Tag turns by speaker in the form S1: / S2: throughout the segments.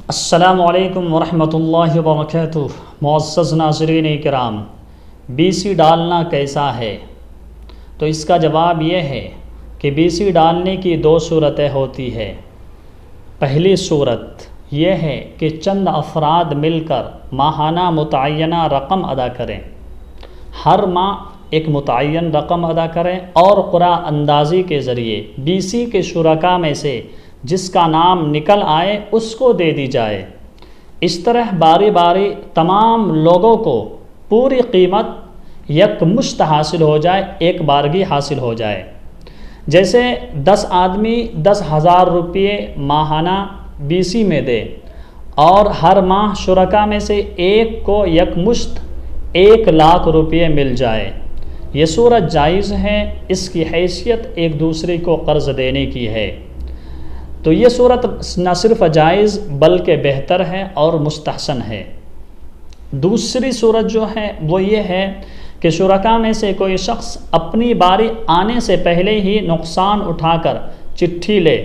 S1: السلام علیکم ورحمۃ اللہ وبرکاتہ۔ معزز ناظرین کرام، بی سی ڈالنا کیسا ہے؟ تو اس کا جواب یہ ہے کہ بی سی ڈالنے کی دو صورتیں ہوتی ہے۔ پہلی صورت یہ ہے کہ چند افراد مل کر ماہانہ متعینہ رقم ادا کریں، ہر ماہ ایک متعین رقم ادا کریں اور قرعہ اندازی کے ذریعے بی سی کے شرکاء میں سے جس کا نام نکل آئے اس کو دے دی جائے۔ اس طرح باری باری تمام لوگوں کو پوری قیمت یکمشت حاصل ہو جائے، ایک بارگی حاصل ہو جائے۔ جیسے 10 آدمی 10,000 روپے ماہانہ بی سی میں دے اور ہر ماہ شرکاء میں سے ایک کو یکمشت 1,00,000 روپے مل جائے۔ یہ صورت جائز ہے، اس کی حیثیت ایک دوسرے کو قرض دینے کی ہے۔ تو یہ صورت نہ صرف جائز بلکہ بہتر ہے اور مستحسن ہے۔ دوسری صورت جو ہے وہ یہ ہے کہ شرکاء میں سے کوئی شخص اپنی باری آنے سے پہلے ہی نقصان اٹھا کر چٹھی لے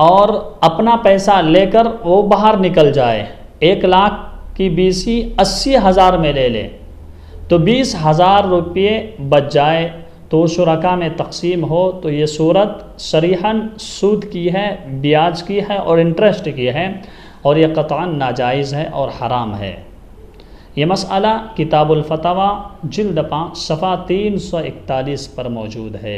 S1: اور اپنا پیسہ لے کر وہ باہر نکل جائے، 1,00,000 کی بی سی 80,000 میں لے لے تو 20,000 روپے بچ جائے تو شرکاء میں تقسیم ہو۔ تو یہ صورت صریحاً سود کی ہے، بیاج کی ہے اور انٹرسٹ کی ہے، اور یہ قطعاً ناجائز ہے اور حرام ہے۔ یہ مسئلہ کتاب الفتاویٰ جلد 5 صفحہ 341 پر موجود ہے۔